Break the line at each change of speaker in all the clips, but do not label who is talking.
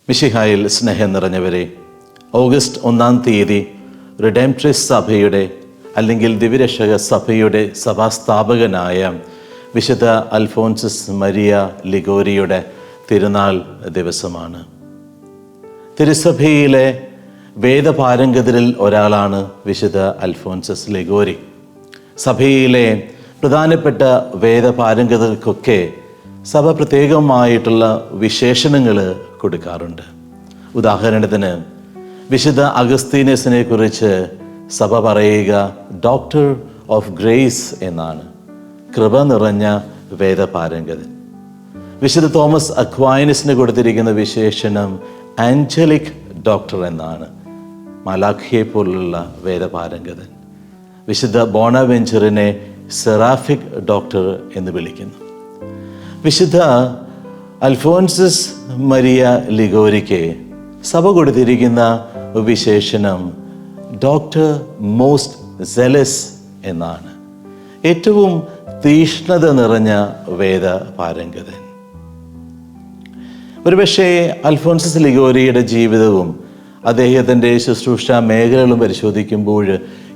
മിശിഹായിൽ സ്നേഹം നിറഞ്ഞവരെ, ഓഗസ്റ്റ് 1-ാം തീയതി റിഡംപ്ട്രിസ് സഭയുടെ അല്ലെങ്കിൽ ദിവ്യരക്ഷക സഭയുടെ സഭാസ്ഥാപകനായ വിശുദ്ധ അൽഫോൻസസ് മരിയ ലിഗോരിയുടെ തിരുനാൾ ദിവസമാണ്. തിരുസഭയിലെ വേദപാരംഗതരിൽ ഒരാളാണ് വിശുദ്ധ അൽഫോൻസസ് ലിഗോരി. സഭയിലെ പ്രധാനപ്പെട്ട വേദപാരംഗതർക്കൊക്കെ സഭ പ്രത്യേകമായിട്ടുള്ള വിശേഷണങ്ങൾ കൊടുക്കാറുണ്ട്. ഉദാഹരണത്തിന് വിശുദ്ധ അഗസ്തീനസിനെ കുറിച്ച് സഭ പറയുക ഡോക്ടർ ഓഫ് ഗ്രേസ് എന്നാണ്, കൃപ നിറഞ്ഞ വേദപാരംഗതൻ. വിശുദ്ധ തോമസ് അക്വൈനസിന് കൊടുത്തിരിക്കുന്ന വിശേഷണം ആഞ്ചലിക് ഡോക്ടർ എന്നാണ്, മലാഖിയെ പോലുള്ള വേദപാരംഗതൻ. വിശുദ്ധ ബോണവെഞ്ചറിനെ സെറാഫിക് ഡോക്ടർ എന്ന് വിളിക്കുന്നു. വിശുദ്ധ അൽഫോൻസസ് മരിയ ലിഗോരിക്ക് സഭ കൊടുത്തിരിക്കുന്ന വിശേഷണം ഡോക്ടർ മോസ്റ്റ് സെലസ് എന്നാണ്, ഏറ്റവും തീഷ്ണത നിറഞ്ഞ വേദപാരംഗതൻ. ഒരുപക്ഷെ അൽഫോൻസസ് ലിഗോരിയുടെ ജീവിതവും അദ്ദേഹത്തിൻ്റെ ശുശ്രൂഷ മേഖലകളും പരിശോധിക്കുമ്പോൾ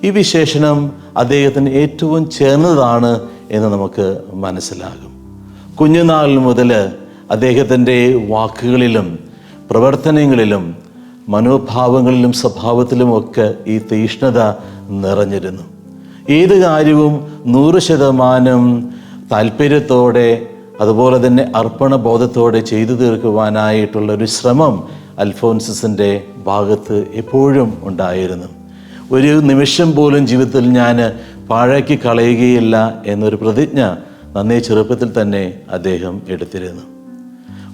ഈ വിശേഷണം അദ്ദേഹത്തിന് ഏറ്റവും ചേർന്നതാണ് എന്ന് നമുക്ക് മനസ്സിലാകും. കുഞ്ഞുനാൾ മുതൽ അദ്ദേഹത്തിൻ്റെ വാക്കുകളിലും പ്രവർത്തനങ്ങളിലും മനോഭാവങ്ങളിലും സ്വഭാവത്തിലുമൊക്കെ ഈ തീഷ്ണത നിറഞ്ഞിരുന്നു. ഏത് കാര്യവും 100% താല്പര്യത്തോടെ അതുപോലെ തന്നെ അർപ്പണബോധത്തോടെ ചെയ്തു തീർക്കുവാനായിട്ടുള്ള ഒരു ശ്രമം അൽഫോൻസസിൻ്റെ ഭാഗത്ത് എപ്പോഴും ഉണ്ടായിരുന്നു. ഒരു നിമിഷം പോലും ജീവിതത്തിൽ ഞാൻ പാഴാക്കി കളയുകയില്ല എന്നൊരു പ്രതിജ്ഞ നന്നേ ചെറുപ്പത്തിൽ തന്നെ അദ്ദേഹം എടുത്തിരുന്നു.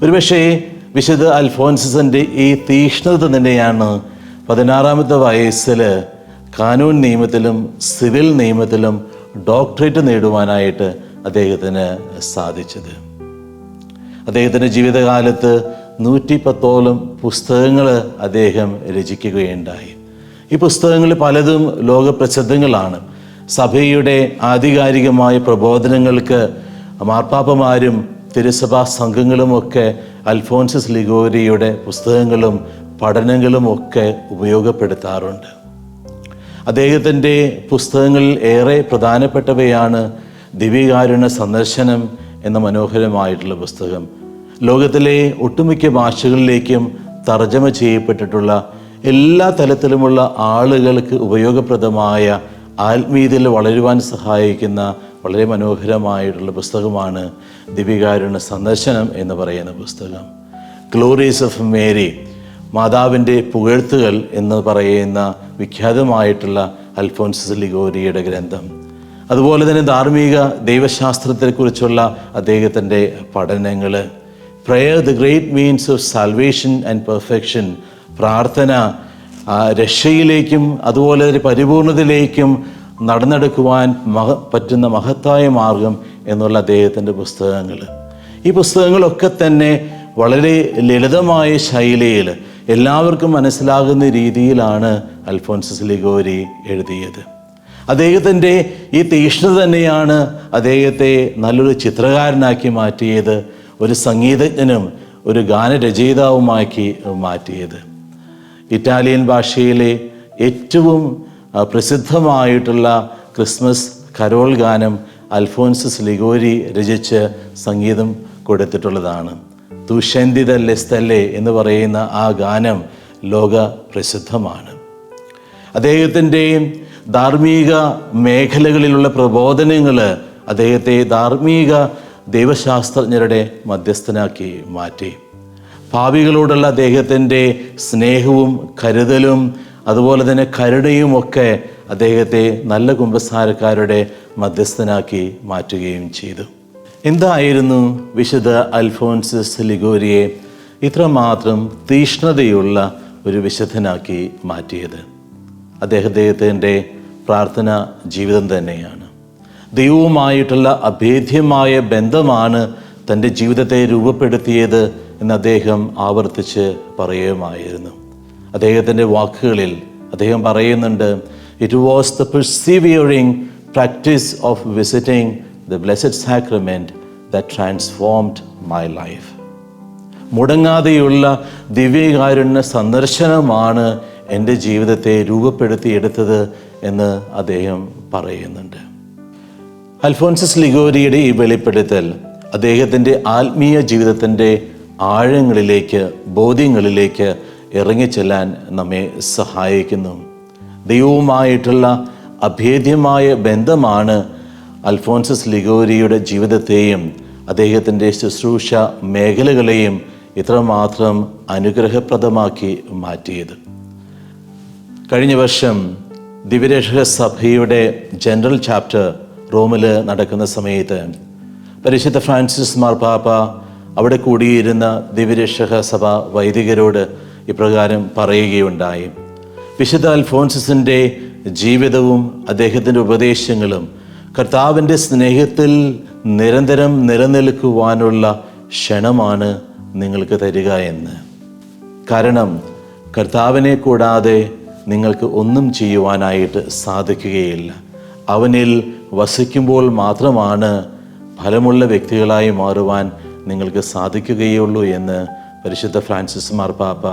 ഒരുപക്ഷെ വിശുദ്ധ അൽഫോൻസസിൻ്റെ ഈ തീഷ്ണത തന്നെയാണ് 16-ാമത്തെ വയസ്സിൽ കാനൂൻ നിയമത്തിലും സിവിൽ നിയമത്തിലും ഡോക്ടറേറ്റ് നേടുവാനായിട്ട് അദ്ദേഹത്തിന് സാധിച്ചത്. അദ്ദേഹത്തിൻ്റെ ജീവിതകാലത്ത് 110ഓളം പുസ്തകങ്ങൾ അദ്ദേഹം രചിക്കുകയുണ്ടായി. ഈ പുസ്തകങ്ങൾ പലതും ലോകപ്രസിദ്ധങ്ങളാണ്. സഭയുടെ ആധികാരികമായ പ്രബോധനങ്ങൾക്ക് മാർപ്പാപ്പമാരും തിരുസഭാ സംഘങ്ങളുമൊക്കെ അൽഫോൻസസ് ലിഗോരിയുടെ പുസ്തകങ്ങളും പഠനങ്ങളുമൊക്കെ ഉപയോഗപ്പെടുത്താറുണ്ട്. അദ്ദേഹത്തിൻ്റെ പുസ്തകങ്ങളിൽ ഏറെ പ്രധാനപ്പെട്ടവയാണ് ദിവ്യകാരുണ്യ സന്ദർശനം എന്ന മനോഹരമായിട്ടുള്ള പുസ്തകം. ലോകത്തിലെ ഒട്ടുമിക്ക ഭാഷകളിലേക്കും തർജ്ജമ ചെയ്യപ്പെട്ടിട്ടുള്ള എല്ലാ തലത്തിലുമുള്ള ആളുകൾക്ക് ഉപയോഗപ്രദമായ ആത്മീയതയിൽ വളരുവാൻ സഹായിക്കുന്ന വളരെ മനോഹരമായിട്ടുള്ള പുസ്തകമാണ് ദിവ്യകാരുണ്യ സന്ദർശനം എന്ന് പറയുന്ന പുസ്തകം. ഗ്ലോറീസ് ഓഫ് മേരി, മാതാവിൻ്റെ പുകഴ്ത്തുകൾ എന്ന് പറയുന്ന വിഖ്യാതമായിട്ടുള്ള അൽഫോൻസസ് ലിഗോരിയുടെ ഗ്രന്ഥം. അതുപോലെ തന്നെ ധാർമ്മിക ദൈവശാസ്ത്രത്തെക്കുറിച്ചുള്ള അദ്ദേഹത്തിൻ്റെ പഠനങ്ങൾ. Prayer the great means of salvation and perfection, പ്രാർത്ഥന രക്ഷയിലേക്കും അതുപോലെ തന്നെ പരിപൂർണതയിലേക്കും നടന്നെടുക്കുവാൻ പറ്റുന്ന മഹത്തായ മാർഗം എന്നുള്ള അദ്ദേഹത്തിൻ്റെ പുസ്തകങ്ങൾ. ഈ പുസ്തകങ്ങളൊക്കെ തന്നെ വളരെ ലളിതമായ ശൈലിയിൽ എല്ലാവർക്കും മനസ്സിലാകുന്ന രീതിയിലാണ് അൽഫോൻസസ് ലിഗോരി എഴുതിയത്. അദ്ദേഹത്തിൻ്റെ ഈ തീഷ്ണത തന്നെയാണ് അദ്ദേഹത്തെ നല്ലൊരു ചിത്രകാരനാക്കി മാറ്റിയത്, ഒരു സംഗീതജ്ഞനും ഒരു ഗാനരചയിതാവുമാക്കി മാറ്റിയത്. ഇറ്റാലിയൻ ഭാഷയിലെ ഏറ്റവും പ്രസിദ്ധമായിട്ടുള്ള ക്രിസ്മസ് കരോൾ ഗാനം അൽഫോൻസസ് ലിഗോരി രചിച്ച് സംഗീതം കൊടുത്തിട്ടുള്ളതാണ്. തുഷന്തി ദല്ലെ സ്തല്ലെ എന്ന് പറയുന്ന ആ ഗാനം ലോക പ്രസിദ്ധമാണ്. അദ്ദേഹത്തിൻ്റെ ധാർമ്മിക മേഖലകളിലുള്ള പ്രബോധനങ്ങൾ അദ്ദേഹത്തെ ധാർമ്മിക ദൈവശാസ്ത്രജ്ഞരുടെ മധ്യസ്ഥനാക്കി മാറ്റി. പാപികളോടുള്ള അദ്ദേഹത്തിൻ്റെ സ്നേഹവും കരുതലും അതുപോലെ തന്നെ കരുണയുമൊക്കെ അദ്ദേഹത്തെ നല്ല കുമ്പസാരക്കാരുടെ മധ്യസ്ഥനാക്കി മാറ്റുകയും ചെയ്തു. എന്തായിരുന്നു വിശുദ്ധ അൽഫോൻസസ് ലിഗോരിയെ ഇത്രമാത്രം തീഷ്ണതയുള്ള ഒരു വിശുദ്ധനാക്കി മാറ്റിയത്? അദ്ദേഹത്തിൻ്റെ പ്രാർത്ഥന ജീവിതം തന്നെയാണ്. ദൈവവുമായിട്ടുള്ള അഭേദ്യമായ ബന്ധമാണ് തൻ്റെ ജീവിതത്തെ രൂപപ്പെടുത്തിയത് എന്ന് അദ്ദേഹം ആവർത്തിച്ച് പറയുമായിരുന്നു. അദ്ദേഹത്തിൻ്റെ വാക്കുകളിൽ അദ്ദേഹം പറയുന്നുണ്ട്, it was the persevering practice of visiting the blessed sacrament that transformed my life. മുടങ്ങാതെയുള്ള ദിവ്യകാരുണ്യ സന്ദർശനമാണ് എൻ്റെ ജീവിതത്തെ രൂപപ്പെടുത്തിയെടുത്തത് എന്ന് അദ്ദേഹം പറയുന്നുണ്ട്. അൽഫോൻസസ് ലിഗോരിയുടെ ഈ വെളിപ്പെടുത്തൽ അദ്ദേഹത്തിൻ്റെ ആത്മീയ ജീവിതത്തിൻ്റെ ആഴങ്ങളിലേക്ക്, ബോധ്യങ്ങളിലേക്ക് ഇറങ്ങിച്ചെല്ലാൻ നമ്മെ സഹായിക്കുന്നു. ദൈവവുമായിട്ടുള്ള അഭേദ്യമായ ബന്ധമാണ് അൽഫോൻസസ് ലിഗോരിയുടെ ജീവിതത്തെയും അദ്ദേഹത്തിൻ്റെ ശുശ്രൂഷ മേഖലകളെയും ഇത്രമാത്രം അനുഗ്രഹപ്രദമാക്കി മാറ്റിയത്. കഴിഞ്ഞ വർഷം ദിവ്യരക്ഷക സഭയുടെ ജനറൽ ചാപ്റ്റർ റോമിൽ നടക്കുന്ന സമയത്ത് പരിശുദ്ധ ഫ്രാൻസിസ് മാർപ്പാപ്പ അവിടെ കൂടിയിരുന്ന ദിവ്യരക്ഷക സഭ വൈദികരോട് ഇപ്രകാരം പറയുകയുണ്ടായി: വിശുദ്ധ അൽഫോൻസസിൻ്റെ ജീവിതവും അദ്ദേഹത്തിൻ്റെ ഉപദേശങ്ങളും കർത്താവിൻ്റെ സ്നേഹത്തിൽ നിരന്തരം നിലനിൽക്കുവാനുള്ള ക്ഷണമാണ് നിങ്ങൾക്ക് തരിക എന്ന്. കാരണം കർത്താവിനെ കൂടാതെ നിങ്ങൾക്ക് ഒന്നും ചെയ്യുവാനായിട്ട് സാധിക്കുകയില്ല. അവനിൽ വസിക്കുമ്പോൾ മാത്രമാണ് ഫലമുള്ള വ്യക്തികളായി മാറുവാൻ നിങ്ങൾക്ക് സാധിക്കുകയുള്ളൂ എന്ന് പരിശുദ്ധ ഫ്രാൻസിസ് മാർപ്പാപ്പ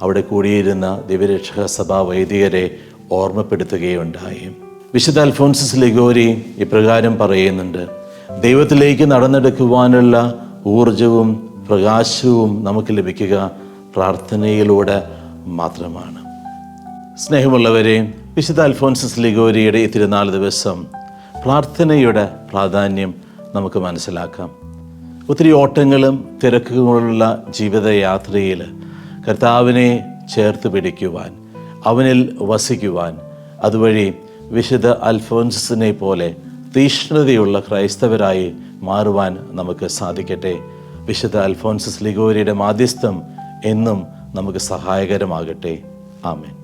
അവിടെ കൂടിയിരുന്ന ദിവ്യരക്ഷക സഭാ വൈദികരെ ഓർമ്മപ്പെടുത്തുകയുണ്ടായി. വിശുദ്ധ അൽഫോൻസസ് ലിഗോരി ഇപ്രകാരം പറയുന്നുണ്ട്: ദൈവത്തിലേക്ക് നടന്നെടുക്കുവാനുള്ള ഊർജവും പ്രകാശവും നമുക്ക് ലഭിക്കുക പ്രാർത്ഥനയിലൂടെ മാത്രമാണ്. സ്നേഹമുള്ളവരെ, വിശുദ്ധ അൽഫോൻസസ് ലിഗോരിയുടെ ഈ തിരുനാൾ ദിവസം പ്രാർത്ഥനയുടെ പ്രാധാന്യം നമുക്ക് മനസ്സിലാക്കാം. ഒത്തിരി ഓട്ടങ്ങളും തിരക്കുകളുള്ള ജീവിതയാത്രയിൽ കർത്താവിനെ ചേർത്ത് പിടിക്കുവാൻ, അവനിൽ വസിക്കുവാൻ, അതുവഴി വിശുദ്ധ അൽഫോൻസസിനെ പോലെ തീഷ്ണതയുള്ള ക്രൈസ്തവരായി മാറുവാൻ നമുക്ക് സാധിക്കട്ടെ. വിശുദ്ധ അൽഫോൻസസ് ലിഗോരിയുടെ മാധ്യസ്ഥം എന്നും നമുക്ക് സഹായകരമാകട്ടെ. ആമേൻ.